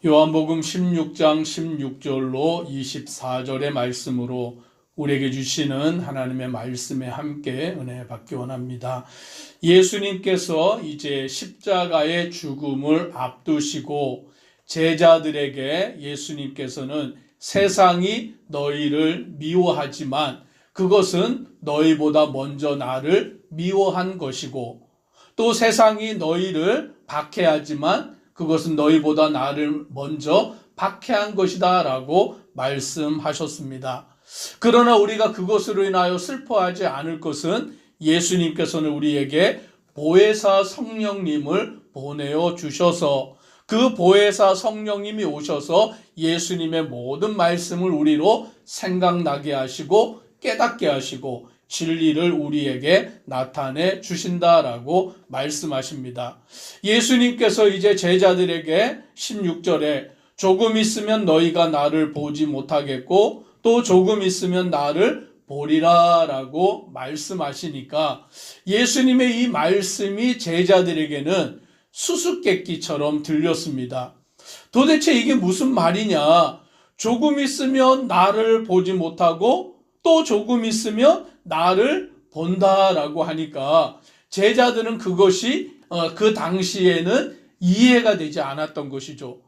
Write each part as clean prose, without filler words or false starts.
요한복음 16장 16절로 24절의 말씀으로 우리에게 주시는 하나님의 말씀에 함께 은혜 받기 원합니다. 예수님께서 이제 십자가의 죽음을 앞두시고 제자들에게 예수님께서는 세상이 너희를 미워하지만 그것은 너희보다 먼저 나를 미워한 것이고, 또 세상이 너희를 박해하지만 그것은 너희보다 나를 먼저 박해한 것이다 라고 말씀하셨습니다. 그러나 우리가 그것으로 인하여 슬퍼하지 않을 것은 예수님께서는 우리에게 보혜사 성령님을 보내어 주셔서, 그 보혜사 성령님이 오셔서 예수님의 모든 말씀을 우리로 생각나게 하시고 깨닫게 하시고 진리를 우리에게 나타내 주신다라고 말씀하십니다. 예수님께서 이제 제자들에게 16절에 조금 있으면 너희가 나를 보지 못하겠고 또 조금 있으면 나를 보리라 라고 말씀하시니까 예수님의 이 말씀이 제자들에게는 수수께끼처럼 들렸습니다. 도대체 이게 무슨 말이냐? 조금 있으면 나를 보지 못하고 또 조금 있으면 나를 본다라고 하니까 제자들은 그것이 그 당시에는 이해가 되지 않았던 것이죠.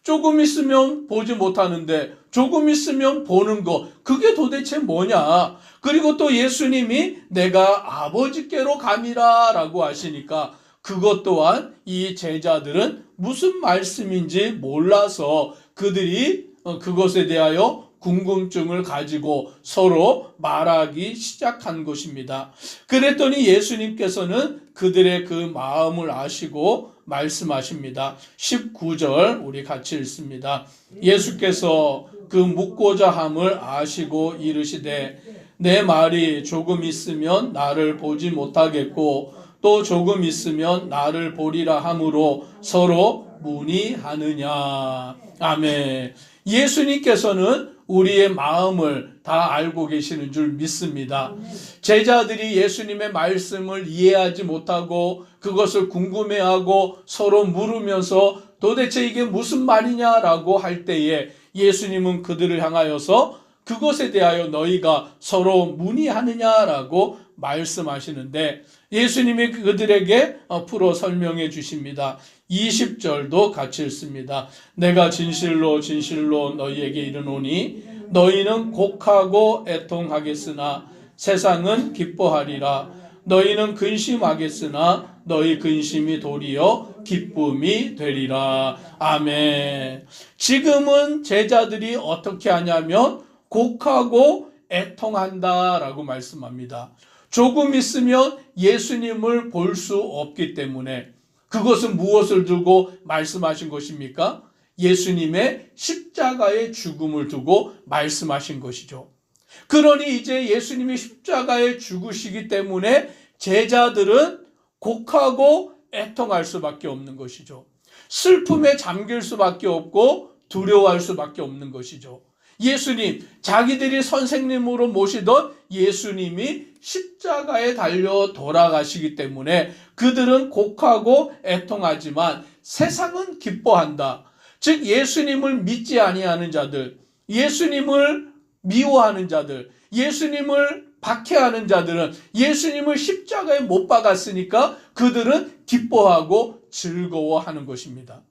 조금 있으면 보지 못하는데 조금 있으면 보는 거, 그게 도대체 뭐냐? 그리고 또 예수님이 내가 아버지께로 감이라 라고 하시니까 그것 또한 이 제자들은 무슨 말씀인지 몰라서 그들이 그것에 대하여 궁금증을 가지고 서로 말하기 시작한 것입니다. 그랬더니 예수님께서는 그들의 그 마음을 아시고 말씀하십니다. 19절 우리 같이 읽습니다. 예수께서 그 묻고자 함을 아시고 이르시되 내 말이 조금 있으면 나를 보지 못하겠고 또 조금 있으면 나를 보리라 함으로 서로 문의하느냐. 아멘. 예수님께서는 우리의 마음을 다 알고 계시는 줄 믿습니다. 제자들이 예수님의 말씀을 이해하지 못하고 그것을 궁금해하고 서로 물으면서 도대체 이게 무슨 말이냐라고 할 때에 예수님은 그들을 향하여서 그것에 대하여 너희가 서로 문의하느냐라고 말씀하시는데 예수님이 그들에게 풀어 설명해 주십니다. 20절도 같이 읽습니다. 내가 진실로 진실로 너희에게 이르노니 너희는 곡하고 애통하겠으나 세상은 기뻐하리라. 너희는 근심하겠으나 너희 근심이 도리어 기쁨이 되리라. 아멘. 지금은 제자들이 어떻게 하냐면 곡하고 애통한다라고 말씀합니다. 조금 있으면 예수님을 볼 수 없기 때문에 그것은 무엇을 두고 말씀하신 것입니까? 예수님의 십자가의 죽음을 두고 말씀하신 것이죠. 그러니 이제 예수님이 십자가에 죽으시기 때문에 제자들은 곡하고 애통할 수밖에 없는 것이죠. 슬픔에 잠길 수밖에 없고 두려워할 수밖에 없는 것이죠. 예수님, 자기들이 선생님으로 모시던 예수님이 십자가에 달려 돌아가시기 때문에 그들은 곡하고 애통하지만 세상은 기뻐한다. 즉 예수님을 믿지 아니하는 자들, 예수님을 미워하는 자들, 예수님을 박해하는 자들은 예수님을 십자가에 못 박았으니까 그들은 기뻐하고 즐거워하는 것입니다.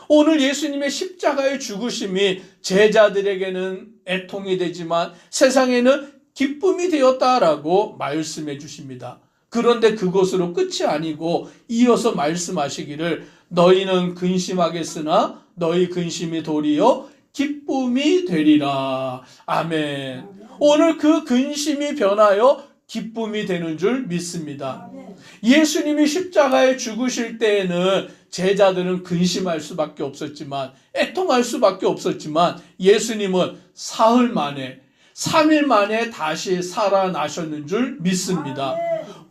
오늘 예수님의 십자가의 죽으심이 제자들에게는 애통이 되지만 세상에는 기쁨이 되었다라고 말씀해 주십니다. 그런데 그것으로 끝이 아니고 이어서 말씀하시기를 너희는 근심하겠으나 너희 근심이 도리어 기쁨이 되리라. 아멘. 오늘 그 근심이 변하여 기쁨이 되는 줄 믿습니다. 예수님이 십자가에 죽으실 때에는 제자들은 근심할 수밖에 없었지만 애통할 수밖에 없었지만 예수님은 사흘 만에 3일 만에 다시 살아나셨는 줄 믿습니다.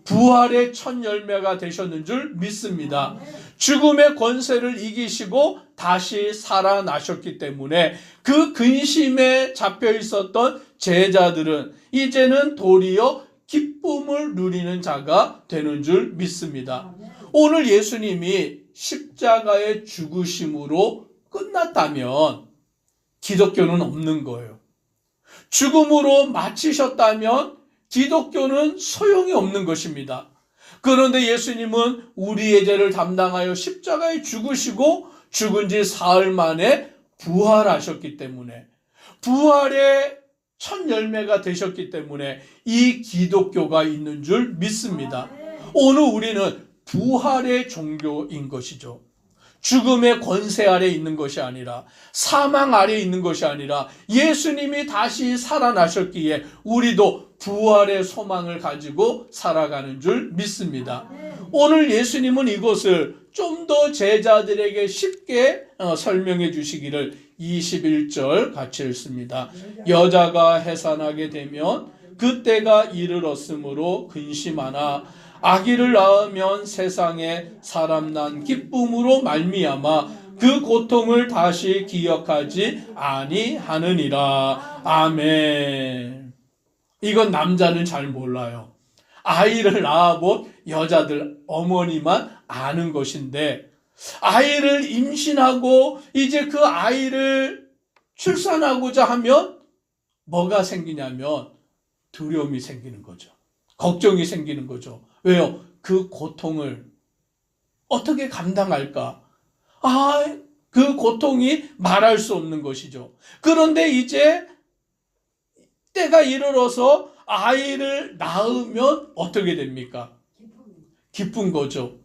부활의 첫 열매가 되셨는 줄 믿습니다. 죽음의 권세를 이기시고 다시 살아나셨기 때문에 그 근심에 잡혀 있었던 제자들은 이제는 도리어 기쁨을 누리는 자가 되는 줄 믿습니다. 오늘 예수님이 십자가의 죽으심으로 끝났다면 기독교는 없는 거예요. 죽음으로 마치셨다면 기독교는 소용이 없는 것입니다. 그런데 예수님은 우리의 죄를 담당하여 십자가에 죽으시고 죽은 지 사흘 만에 부활하셨기 때문에, 부활의 첫 열매가 되셨기 때문에 이 기독교가 있는 줄 믿습니다. 오늘 우리는 부활의 종교인 것이죠. 죽음의 권세 아래 있는 것이 아니라, 사망 아래 있는 것이 아니라 예수님이 다시 살아나셨기에 우리도 부활의 소망을 가지고 살아가는 줄 믿습니다. 오늘 예수님은 이것을 좀 더 제자들에게 쉽게 설명해 주시기를 21절 같이 읽습니다. 여자가 해산하게 되면 그때가 이르렀으므로 근심하나 아기를 낳으면 세상에 사람 난 기쁨으로 말미암아 그 고통을 다시 기억하지 아니하느니라. 아멘. 이건 남자는 잘 몰라요. 아이를 낳아본 여자들, 어머니만 아는 것인데, 아이를 임신하고 이제 그 아이를 출산하고자 하면 뭐가 생기냐면 두려움이 생기는 거죠. 걱정이 생기는 거죠. 왜요? 그 고통을 어떻게 감당할까? 그 고통이 말할 수 없는 것이죠. 그런데 이제 때가 이르러서 아이를 낳으면 어떻게 됩니까? 기쁜 거죠.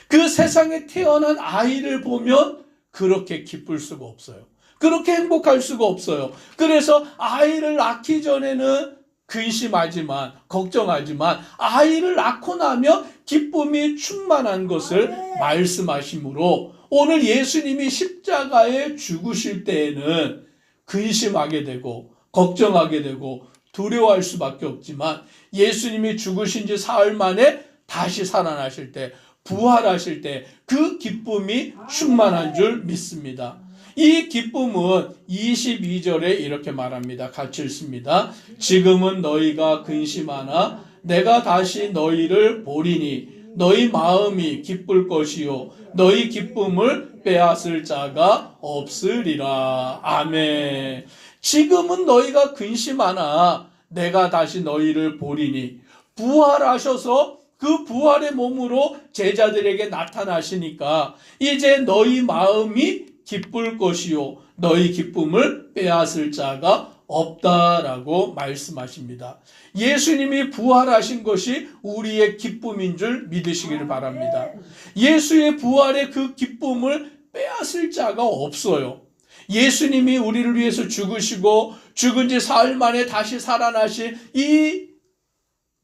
그 세상에 태어난 아이를 보면 그렇게 기쁠 수가 없어요. 그렇게 행복할 수가 없어요. 그래서 아이를 낳기 전에는 근심하지만, 걱정하지만 아이를 낳고 나면 기쁨이 충만한 것을 말씀하시므로 오늘 예수님이 십자가에 죽으실 때에는 근심하게 되고 걱정하게 되고 두려워할 수밖에 없지만, 예수님이 죽으신 지 사흘 만에 다시 살아나실 때, 부활하실 때 그 기쁨이 충만한 줄 믿습니다. 이 기쁨은 22절에 이렇게 말합니다. 같이 읽습니다. 지금은 너희가 근심하나 내가 다시 너희를 보리니 너희 마음이 기쁠 것이요 너희 기쁨을 빼앗을 자가 없으리라. 아멘. 지금은 너희가 근심하나 내가 다시 너희를 보리니, 부활하셔서 그 부활의 몸으로 제자들에게 나타나시니까 이제 너희 마음이 기쁠 것이요 너희 기쁨을 빼앗을 자가 없다라고 말씀하십니다. 예수님이 부활하신 것이 우리의 기쁨인 줄 믿으시기를 바랍니다. 예수의 부활의 그 기쁨을 빼앗을 자가 없어요. 예수님이 우리를 위해서 죽으시고 죽은 지 사흘 만에 다시 살아나신 이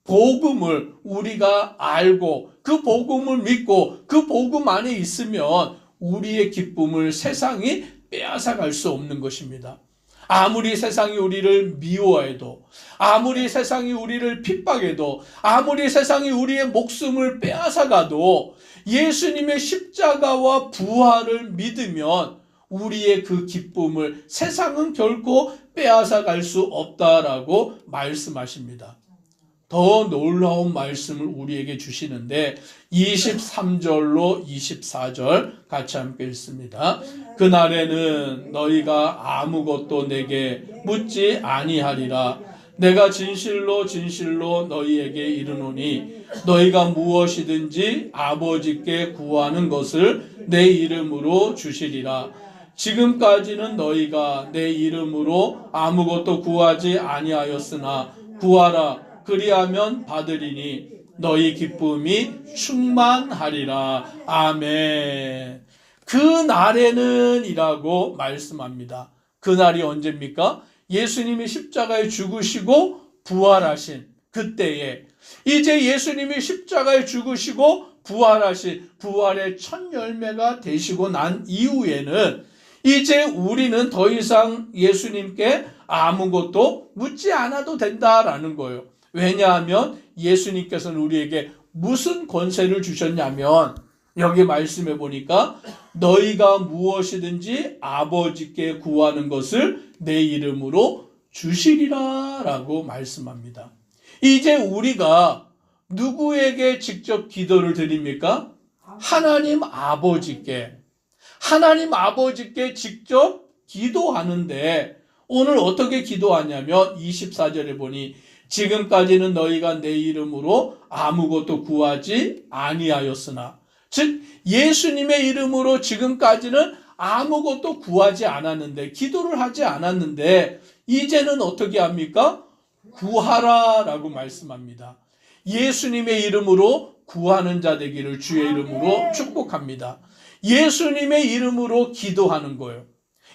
복음을 우리가 알고 그 복음을 믿고 그 복음 안에 있으면 우리의 기쁨을 세상이 빼앗아갈 수 없는 것입니다. 아무리 세상이 우리를 미워해도, 아무리 세상이 우리를 핍박해도, 아무리 세상이 우리의 목숨을 빼앗아가도 예수님의 십자가와 부활을 믿으면 우리의 그 기쁨을 세상은 결코 빼앗아갈 수 없다라고 말씀하십니다. 더 놀라운 말씀을 우리에게 주시는데 23절로 24절 같이 함께 읽습니다. 그날에는 너희가 아무것도 내게 묻지 아니하리라. 내가 진실로 진실로 너희에게 이르노니 너희가 무엇이든지 아버지께 구하는 것을 내 이름으로 주시리라. 지금까지는 너희가 내 이름으로 아무것도 구하지 아니하였으나 구하라. 그리하면 받으리니 너희 기쁨이 충만하리라. 아멘. 그 날에는 이라고 말씀합니다. 그 날이 언제입니까? 예수님이 십자가에 죽으시고 부활하신 그때에, 이제 예수님이 십자가에 죽으시고 부활하신 부활의 첫 열매가 되시고 난 이후에는 이제 우리는 더 이상 예수님께 아무것도 묻지 않아도 된다라는 거예요. 왜냐하면 예수님께서는 우리에게 무슨 권세를 주셨냐면, 여기 말씀해 보니까 너희가 무엇이든지 아버지께 구하는 것을 내 이름으로 주시리라 라고 말씀합니다. 이제 우리가 누구에게 직접 기도를 드립니까? 하나님 아버지께. 하나님 아버지께 직접 기도하는데 오늘 어떻게 기도하냐면 24절에 보니 지금까지는 너희가 내 이름으로 아무것도 구하지 아니하였으나, 즉 예수님의 이름으로 지금까지는 아무것도 구하지 않았는데, 기도를 하지 않았는데 이제는 어떻게 합니까? 구하라라고 말씀합니다. 예수님의 이름으로 구하는 자 되기를 주의 이름으로 축복합니다. 예수님의 이름으로 기도하는 거예요.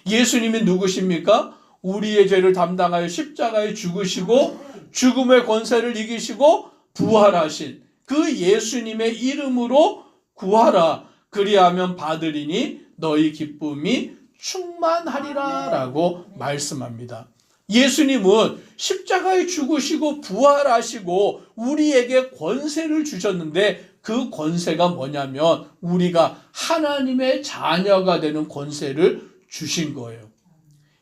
예수님이 누구십니까? 우리의 죄를 담당하여 십자가에 죽으시고 죽음의 권세를 이기시고 부활하신 그 예수님의 이름으로 구하라. 그리하면 받으리니 너희 기쁨이 충만하리라 라고 말씀합니다. 예수님은 십자가에 죽으시고 부활하시고 우리에게 권세를 주셨는데 그 권세가 뭐냐면 우리가 하나님의 자녀가 되는 권세를 주신 거예요.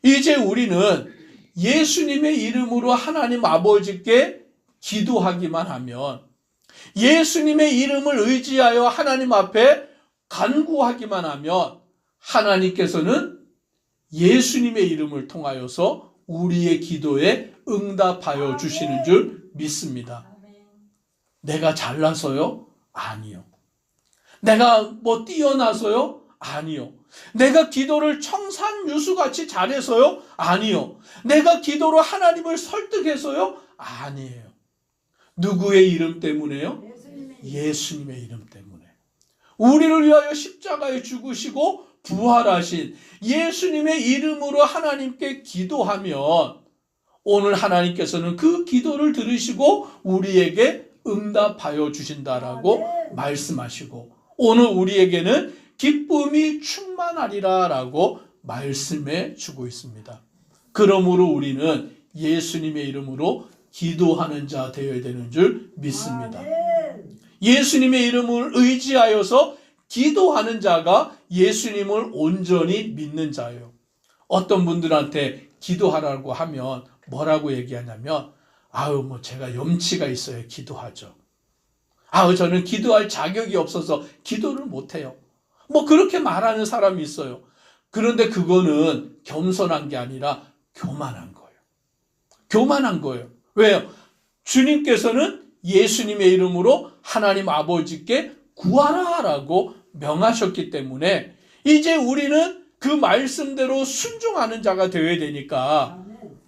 이제 우리는 예수님의 이름으로 하나님 아버지께 기도하기만 하면, 예수님의 이름을 의지하여 하나님 앞에 간구하기만 하면 하나님께서는 예수님의 이름을 통하여서 우리의 기도에 응답하여 주시는 줄 믿습니다. 내가 잘나서요? 아니요. 내가 뭐 뛰어나서요? 아니요. 내가 기도를 청산유수같이 잘해서요? 아니요. 내가 기도로 하나님을 설득해서요? 아니에요. 누구의 이름 때문에요? 예수님의 이름 때문에. 우리를 위하여 십자가에 죽으시고 부활하신 예수님의 이름으로 하나님께 기도하면 오늘 하나님께서는 그 기도를 들으시고 우리에게 응답하여 주신다라고 말씀하시고, 오늘 우리에게는 기쁨이 충만하리라 라고 말씀해 주고 있습니다. 그러므로 우리는 예수님의 이름으로 기도하는 자 되어야 되는 줄 믿습니다. 예수님의 이름을 의지하여서 기도하는 자가 예수님을 온전히 믿는 자예요. 어떤 분들한테 기도하라고 하면 뭐라고 얘기하냐면, 제가 염치가 있어야 기도하죠. 저는 기도할 자격이 없어서 기도를 못해요. 그렇게 말하는 사람이 있어요. 그런데 그거는 겸손한 게 아니라 교만한 거예요. 교만한 거예요. 왜요? 주님께서는 예수님의 이름으로 하나님 아버지께 구하라라고 명하셨기 때문에 이제 우리는 그 말씀대로 순종하는 자가 되어야 되니까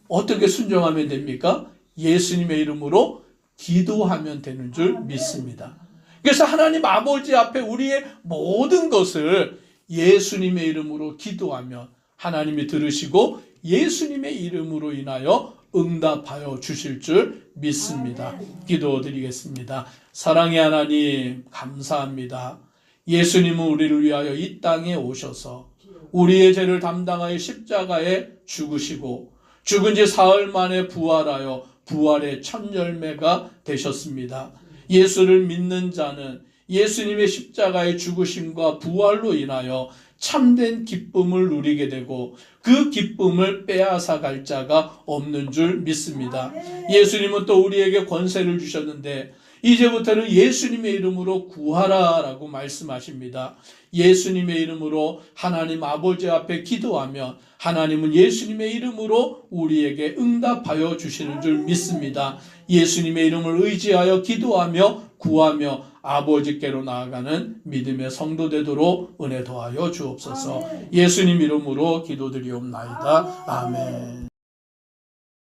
어떻게 순종하면 됩니까? 예수님의 이름으로 기도하면 되는 줄 믿습니다. 그래서 하나님 아버지 앞에 우리의 모든 것을 예수님의 이름으로 기도하면 하나님이 들으시고 예수님의 이름으로 인하여 응답하여 주실 줄 믿습니다. 기도드리겠습니다. 사랑의 하나님, 감사합니다. 예수님은 우리를 위하여 이 땅에 오셔서 우리의 죄를 담당하여 십자가에 죽으시고 죽은 지 사흘 만에 부활하여 부활의 첫 열매가 되셨습니다. 예수를 믿는 자는 예수님의 십자가의 죽으심과 부활로 인하여 참된 기쁨을 누리게 되고 그 기쁨을 빼앗아갈 자가 없는 줄 믿습니다. 예수님은 또 우리에게 권세를 주셨는데 이제부터는 예수님의 이름으로 구하라라고 말씀하십니다. 예수님의 이름으로 하나님 아버지 앞에 기도하면 하나님은 예수님의 이름으로 우리에게 응답하여 주시는 줄 믿습니다. 예수님의 이름을 의지하여 기도하며 구하며 아버지께로 나아가는 믿음의 성도 되도록 은혜 더하여 주옵소서. 예수님 이름으로 기도드리옵나이다. 아멘.